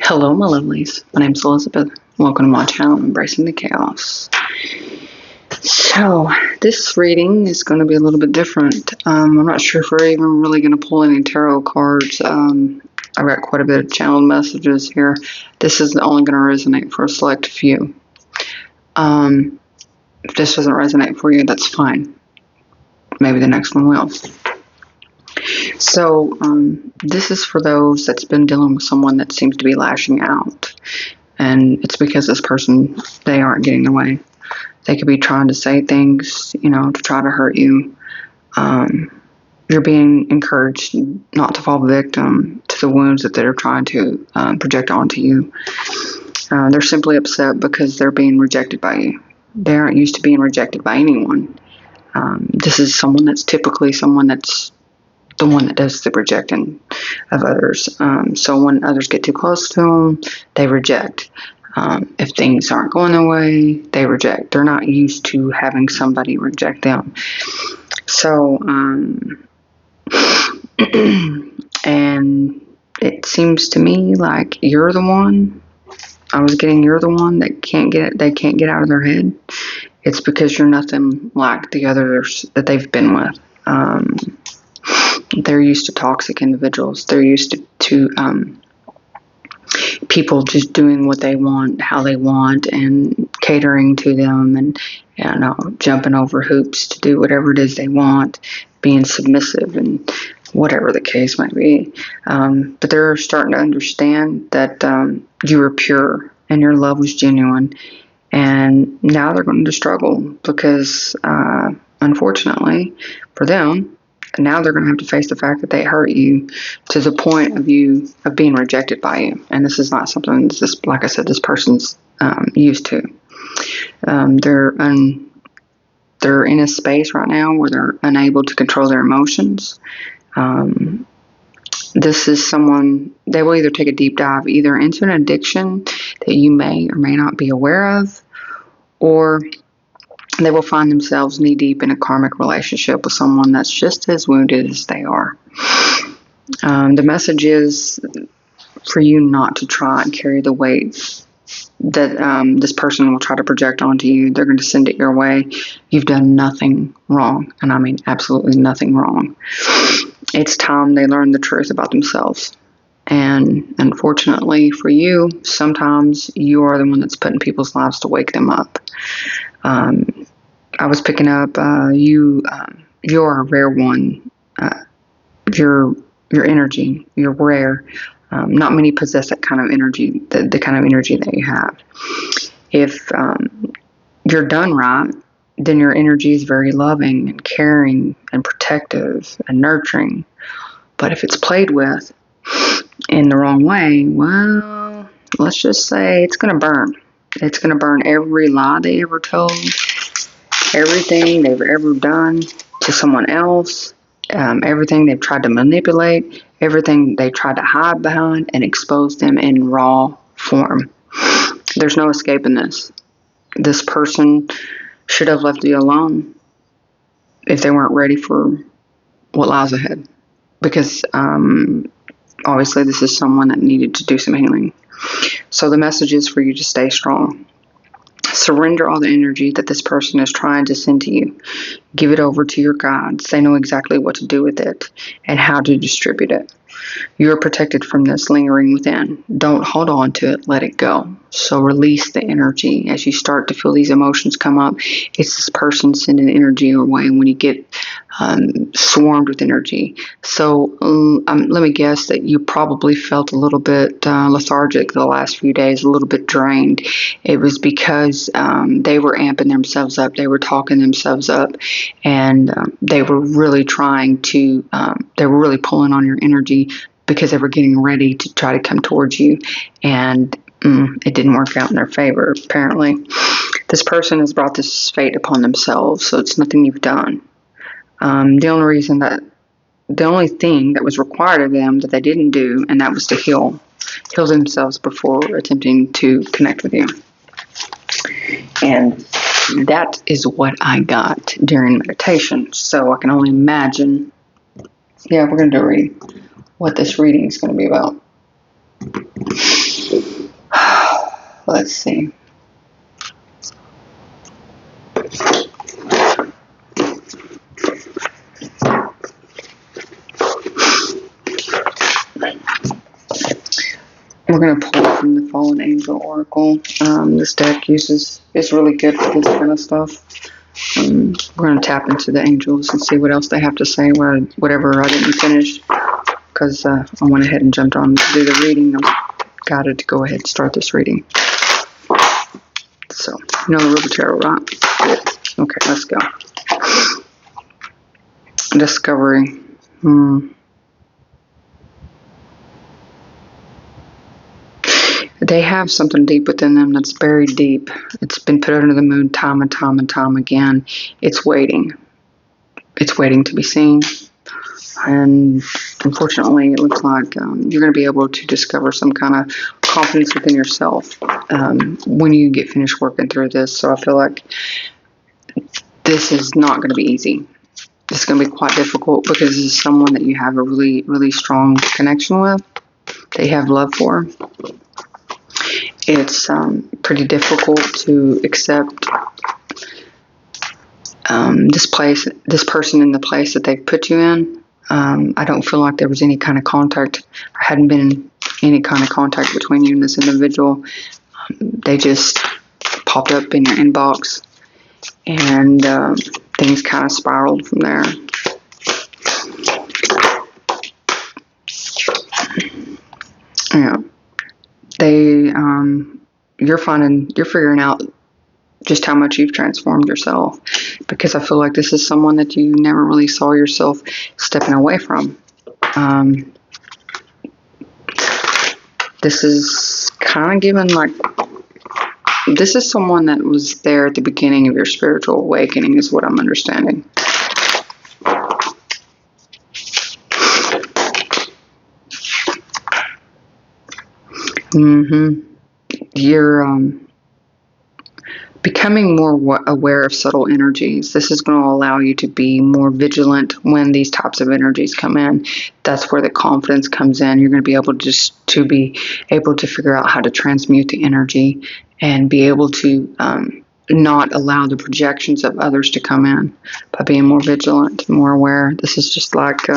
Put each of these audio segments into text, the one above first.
Hello, my lovelies. My name's Elizabeth. Welcome to my channel, Embracing the Chaos. So, this reading is going to be a little bit different. I'm not sure if we're even really going to pull any tarot cards. I've got quite a bit of channeled messages here. This is only going to resonate for a select few. If this doesn't resonate for you, that's fine. Maybe the next one will. So, this is for those that's been dealing with someone that seems to be lashing out. And it's because this person, they aren't getting their way. They could be trying to say things, to try to hurt you. You're being encouraged not to fall victim to the wounds that they're trying to project onto you. They're simply upset because they're being rejected by you. They aren't used to being rejected by anyone. This is someone that's typically someone that's the one that does the rejecting of others. So when others get too close to them, they reject. If things aren't going their way, they reject. They're not used to having somebody reject them. So, and it seems to me like you're the one. I was getting you're the one that they can't get out of their head. It's because you're nothing like the others that they've been with. They're used to toxic individuals. They're used to people just doing what they want, how they want, and catering to them, and jumping over hoops to do whatever it is they want, being submissive, and whatever the case might be. But they're starting to understand that you were pure and your love was genuine, and now they're going to struggle because, unfortunately for them, now they're going to have to face the fact that they hurt you to the point of being rejected by you. And this is not something like I said, this person's used to. They're in a space right now where they're unable to control their emotions. This is someone, they will either take a deep dive either into an addiction that you may or may not be aware of, or they will find themselves knee-deep in a karmic relationship with someone that's just as wounded as they are. The message is for you not to try and carry the weight that this person will try to project onto you. They're going to send it your way. You've done nothing wrong, and I mean absolutely nothing wrong. It's time they learn the truth about themselves. And unfortunately for you, sometimes you are the one that's put in people's lives to wake them up. I was picking up you're a rare one. Your energy, you're rare. Not many possess that kind of energy, the kind of energy that you have. If you're done right, then your energy is very loving and caring and protective and nurturing. But if it's played with in the wrong way, well, let's just say it's going to burn. It's going to burn every lie they ever told, everything they've ever done to someone else, everything they've tried to manipulate, everything they tried to hide behind, and expose them in raw form. There's no escaping this. This person should have left you alone if they weren't ready for what lies ahead. Because obviously this is someone that needed to do some healing. So the message is for you to stay strong. Surrender all the energy that this person is trying to send to you. Give it over to your guides. They know exactly what to do with it and how to distribute it. You are protected from this lingering within. Don't hold on to it. Let it go. So release the energy. As you start to feel these emotions come up, it's this person sending energy your way when you get swarmed with energy. So let me guess that you probably felt a little bit lethargic the last few days, a little bit drained. It was because they were amping themselves up. They were talking themselves up, and they were really trying to, they were really pulling on your energy because they were getting ready to try to come towards you, and it didn't work out in their favor, apparently. This person has brought this fate upon themselves, so it's nothing you've done. The only thing that was required of them that they didn't do, and that was to heal themselves before attempting to connect with you. And that is what I got during meditation. So I can only imagine. Yeah, we're going to do a reading. What this reading is going to be about. Let's see. We're going to pull from the Fallen Angel Oracle. This deck is really good for this kind of stuff. We're going to tap into the angels and see what else they have to say, whatever I didn't finish, because I went ahead and jumped on to do the reading. I'm guided to go ahead and start this reading. So, you know the River Tarot, right? Good. Okay, let's go. Discovery. They have something deep within them that's buried deep. It's been put under the moon time and time and time again. It's waiting. It's waiting to be seen. And unfortunately, it looks like you're going to be able to discover some kind of confidence within yourself when you get finished working through this. So I feel like this is not going to be easy. It's going to be quite difficult because this is someone that you have a really, really strong connection with. They have love for. It's pretty difficult to accept this person in the place that they've put you in. I don't feel like there was any kind of contact, or hadn't been any kind of contact between you and this individual. They just popped up in your inbox, and things kind of spiraled from there. Yeah. You're figuring out just how much you've transformed yourself, because I feel like this is someone that you never really saw yourself stepping away from. This is kind of given like, this is someone that was there at the beginning of your spiritual awakening, is what I'm understanding. You're becoming more aware of subtle energies. This is going to allow you to be more vigilant when these types of energies come in. That's where the confidence comes in. You're going to be able to be able to figure out how to transmute the energy and be able to not allow the projections of others to come in by being more vigilant, more aware. This is just like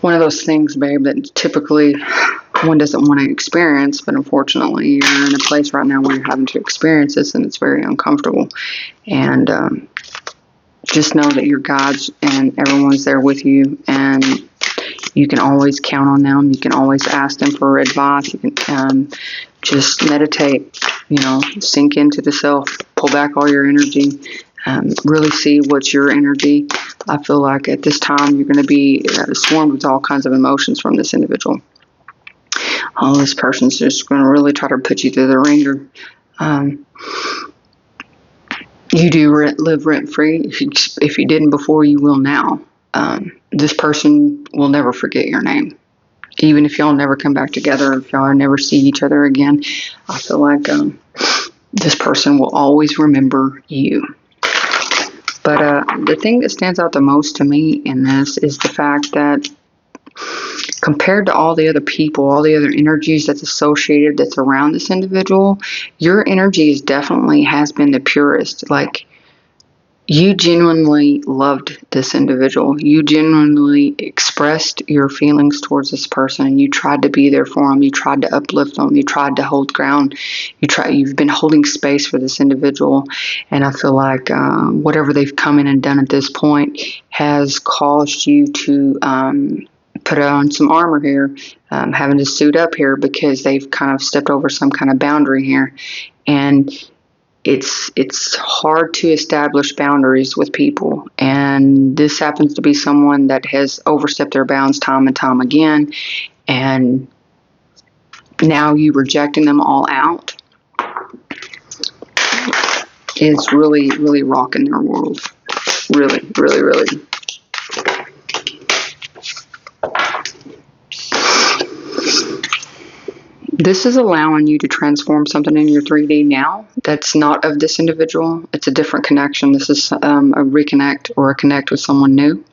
one of those things, babe, that typically one doesn't want to experience, but unfortunately you're in a place right now where you're having to experience this, and it's very uncomfortable. And just know that your guides and everyone's there with you, and you can always count on them. You can always ask them for advice. You can just meditate, sink into the self, pull back all your energy, really see what's your energy. I feel like at this time you're going to be swarmed with all kinds of emotions from this individual. This person's just going to really try to put you through the ringer. You do live rent-free. If you didn't before, you will now. This person will never forget your name. Even if y'all never come back together, if y'all never see each other again, I feel like this person will always remember you. But the thing that stands out the most to me in this is the fact that compared to all the other people, all the other energies that's around this individual, your energy definitely has been the purest. Like, you genuinely loved this individual. You genuinely expressed your feelings towards this person, and you tried to be there for them. You tried to uplift them. You tried to hold ground. You've been holding space for this individual, and I feel like whatever they've come in and done at this point has caused you to put on some armor here, having to suit up here because they've kind of stepped over some kind of boundary here. And it's hard to establish boundaries with people, and this happens to be someone that has overstepped their bounds time and time again, and now you rejecting them all out is really, really rocking their world. Really, really, really. This is allowing you to transform something in your 3D now that's not of this individual. It's a different connection. This is a reconnect or a connect with someone new.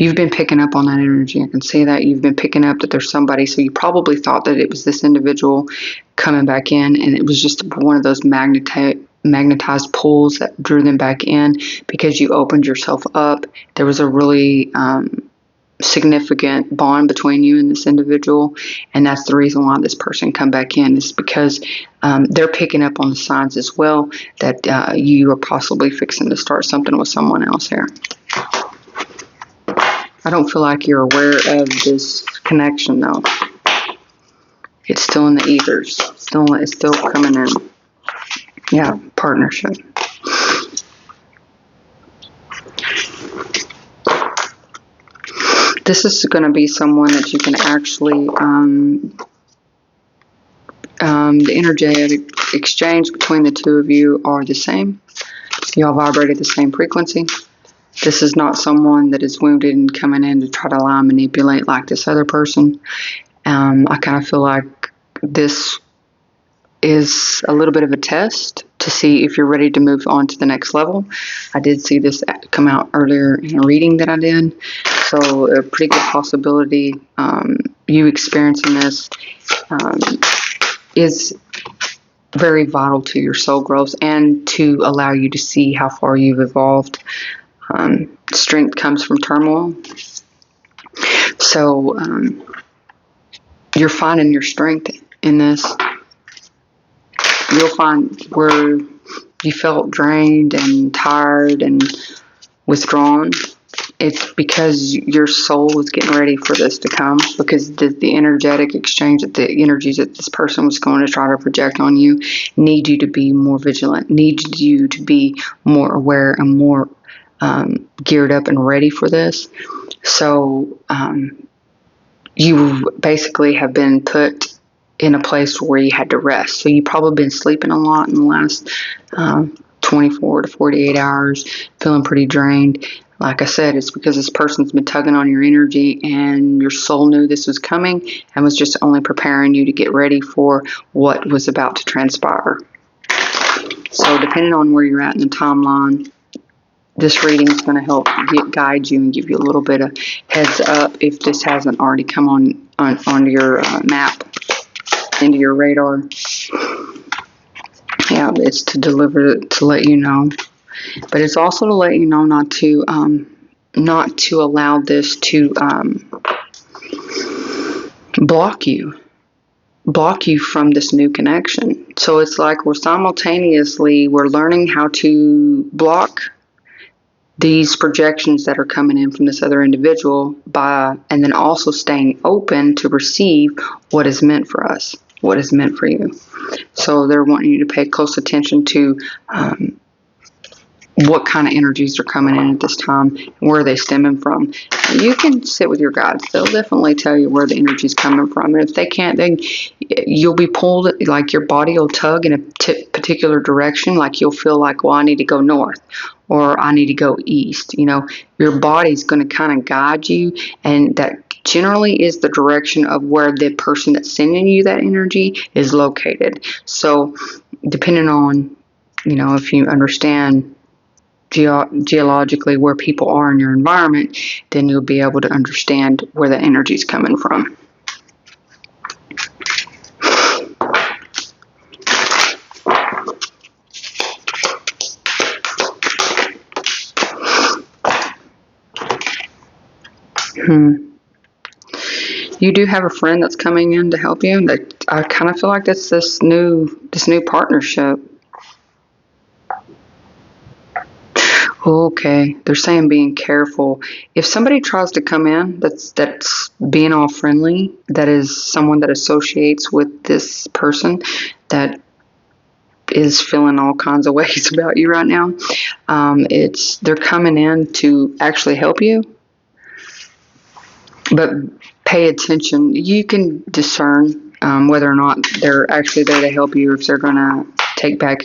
you've been picking up on that energy. I can see that you've been picking up that there's somebody. So you probably thought that it was this individual coming back in, and it was just one of those magnetized pulls that drew them back in because you opened yourself up. There was a really significant bond between you and this individual, and that's the reason why this person come back in, is because they're picking up on the signs as well that you are possibly fixing to start something with someone else here. I don't feel like you're aware of this connection though. It's still in the ethers. It's still coming in. Yeah, partnership. This is going to be someone that you can actually, the energetic exchange between the two of you are the same. You all vibrate at the same frequency. This is not someone that is wounded and coming in to try to lie and manipulate like this other person. I kind of feel like this is a little bit of a test to see if you're ready to move on to the next level. I did see this come out earlier in a reading that I did. So a pretty good possibility you experiencing this is very vital to your soul growth and to allow you to see how far you've evolved. Strength comes from turmoil. So you're finding your strength in this. You'll find where you felt drained and tired and withdrawn. It's because your soul was getting ready for this to come, because the energetic exchange, that the energies that this person was going to try to project on you need you to be more vigilant, need you to be more aware and more geared up and ready for this. So you basically have been put in a place where you had to rest. So you've probably been sleeping a lot in the last 24 to 48 hours, feeling pretty drained. Like I said, it's because this person's been tugging on your energy, and your soul knew this was coming and was just only preparing you to get ready for what was about to transpire. So depending on where you're at in the timeline, this reading is going to help guide you and give you a little bit of heads up if this hasn't already come on your map, into your radar. Yeah, it's to deliver, to let you know, but it's also to let you know not to allow this to block you from this new connection. So it's like we're learning how to block these projections that are coming in from this other individual and then also staying open to receive what is meant for us, what is meant for you. So they're wanting you to pay close attention to what kind of energies are coming in at this time, where are they stemming from. You can sit with your guides. They'll definitely tell you where the energy is coming from. And if they can't, then you'll be pulled, like your body will tug in a particular direction. Like you'll feel like, well, I need to go north or I need to go east. You know, your body's going to kind of guide you, and that generally is the direction of where the person that's sending you that energy is located. So depending on, if you understand geologically where people are in your environment, then you'll be able to understand where the energy is coming from. You do have a friend that's coming in to help you. That I kind of feel like that's this new partnership. Okay, they're saying being careful. If somebody tries to come in that's being all friendly, that is someone that associates with this person that is feeling all kinds of ways about you right now, they're coming in to actually help you. But pay attention. You can discern whether or not they're actually there to help you, if they're going to take back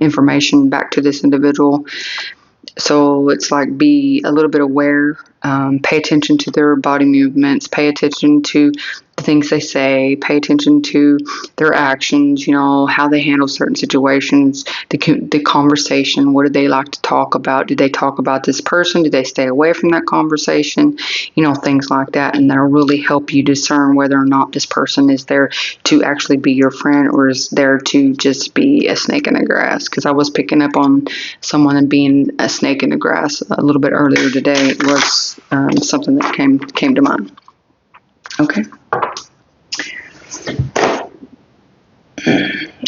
information back to this individual. So it's like, be a little bit aware Pay attention to their body movements. Pay attention to the things they say. Pay attention to their actions, how they handle certain situations, the conversation. What do they like to talk about? Do they talk about this person? Do they stay away from that conversation? Things like that. And that'll really help you discern whether or not this person is there to actually be your friend or is there to just be a snake in the grass. Because I was picking up on someone and being a snake in the grass a little bit earlier today. It was something that came to mind. Okay.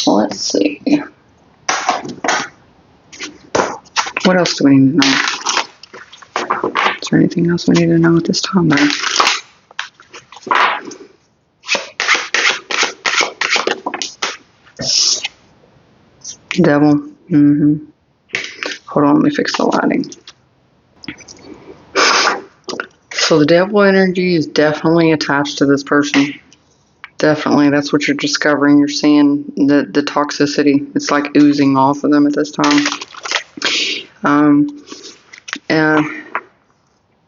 Let's see. What else do we need to know? Is there anything else we need to know at this time, though? Devil. Hold on, let me fix the lighting. So the devil energy is definitely attached to this person. Definitely, that's what you're discovering. You're seeing the toxicity. It's like oozing off of them at this time.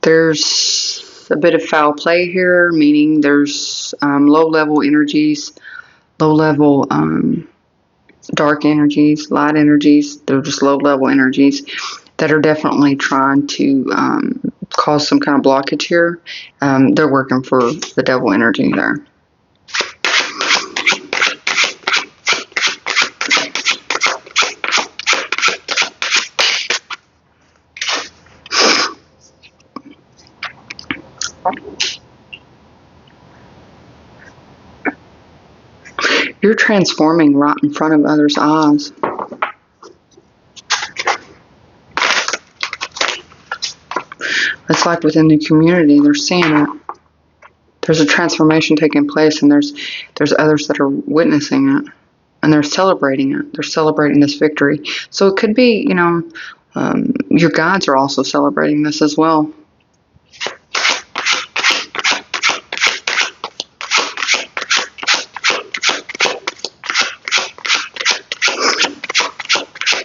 There's a bit of foul play here, meaning there's low-level energies, low-level dark energies, light energies. They're just low-level energies that are definitely trying to cause some kind of blockage here. They're working for the devil energy there. You're transforming right in front of others' eyes. It's like within the community, they're seeing it. There's a transformation taking place, and there's others that are witnessing it, and they're celebrating it. They're celebrating this victory. So it could be, your guides are also celebrating this as well.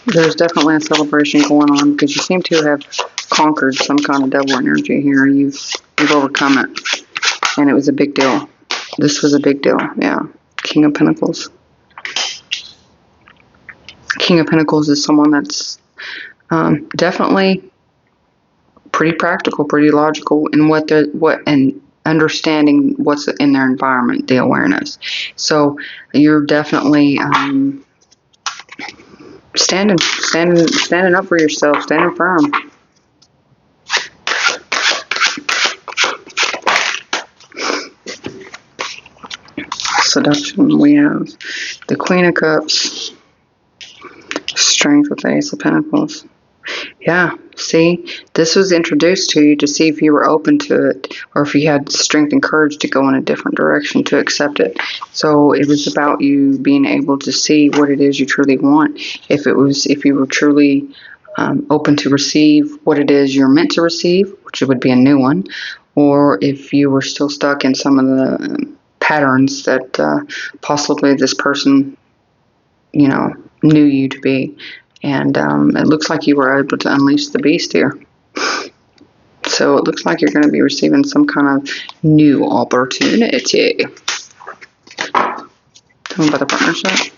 There's definitely a celebration going on because you seem to have conquered some kind of devil energy here. You've overcome it, and it was a big deal. This was a big deal, yeah. King of Pentacles. King of Pentacles is someone that's definitely pretty practical, pretty logical in and understanding what's in their environment, the awareness. So you're definitely standing up for yourself, standing firm. Seduction, we have the Queen of Cups, Strength with the Ace of Pentacles. Yeah, see, this was introduced to you to see if you were open to it or if you had strength and courage to go in a different direction to accept it. So it was about you being able to see what it is you truly want. If you were truly open to receive what it is you're meant to receive, which would be a new one, or if you were still stuck in some of the patterns that possibly this person, knew you to be. And it looks like you were able to unleash the beast here. So it looks like you're going to be receiving some kind of new opportunity. Tell me about the partnership.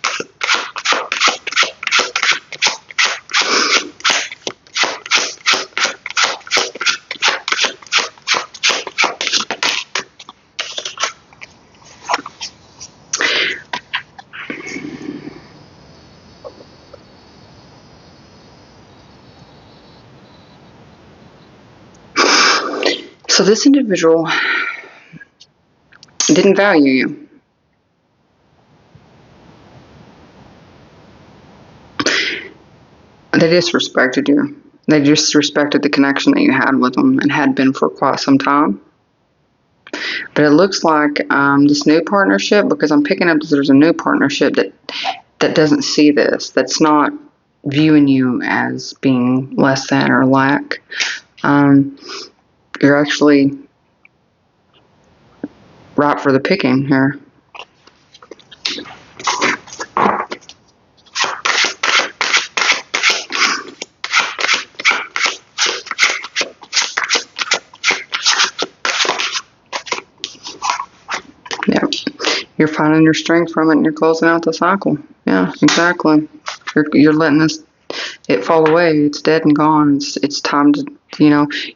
So this individual didn't value you. They disrespected you. They disrespected the connection that you had with them and had been for quite some time. But it looks like this new partnership, because I'm picking up that there's a new partnership that doesn't see this, that's not viewing you as being less than or lack. You're actually ripe for the picking here. Yeah. You're finding your strength from it and you're closing out the cycle. Yeah, exactly. You're letting it fall away. It's dead and gone. It's time to,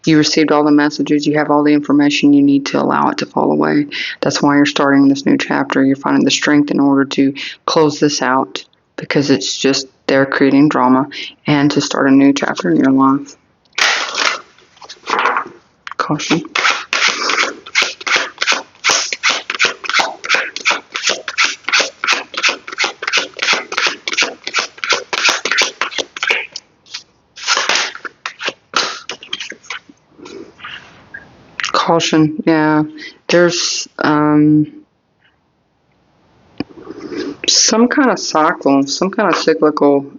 you received all the messages. You have all the information you need to allow it to fall away. That's why you're starting this new chapter. You're finding the strength in order to close this out because it's just they're creating drama and to start a new chapter in your life. Caution. Caution, yeah. There's some kind of cycle, some kind of cyclical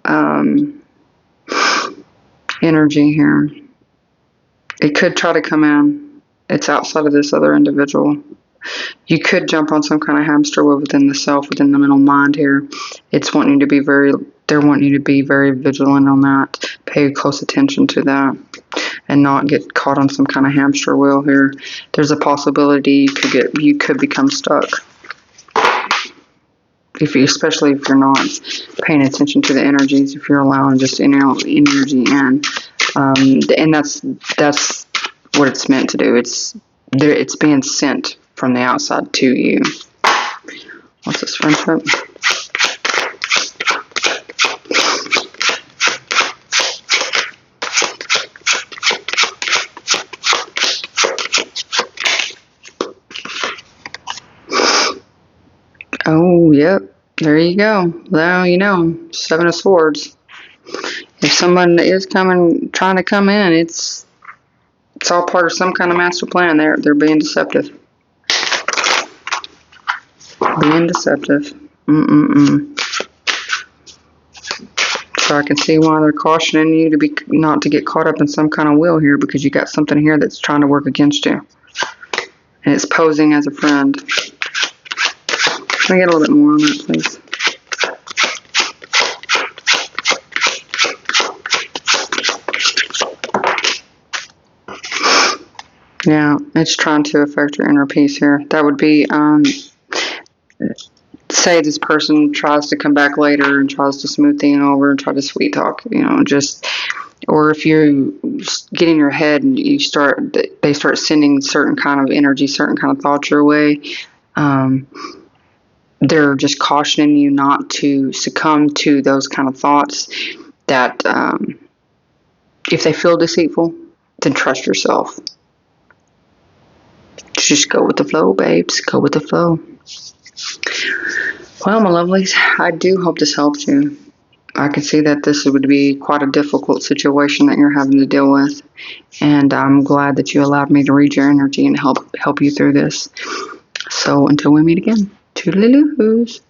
energy here. It could try to come in. It's outside of this other individual. You could jump on some kind of hamster wheel within the self, within the mental mind here. It's wanting you to be they're wanting you to be very vigilant on that. Pay close attention to that and not get caught on some kind of hamster wheel here. There's a possibility you could become stuck. Especially if you're not paying attention to the energies, if you're allowing just energy in, and that's what it's meant to do. It's being sent from the outside to you. What's this friendship? Oh, yep. There you go. Now you know. 7 of Swords. If someone is trying to come in, it's all part of some kind of master plan. They're being deceptive. Being deceptive. So I can see why they're cautioning you not to get caught up in some kind of wheel here, because you got something here that's trying to work against you, and it's posing as a friend. Can I get a little bit more on that, please? Yeah, it's trying to affect your inner peace here. That would be, say this person tries to come back later and tries to smooth things over and try to sweet talk, or if you get in your head and they start sending certain kind of energy, certain kind of thoughts your way, they're just cautioning you not to succumb to those kind of thoughts that, if they feel deceitful, then trust yourself. Just go with the flow, babes. Go with the flow. Well, my lovelies, I do hope this helped you. I can see that this would be quite a difficult situation that you're having to deal with, and I'm glad that you allowed me to read your energy and help you through this. So until we meet again, toodaloo-hoos.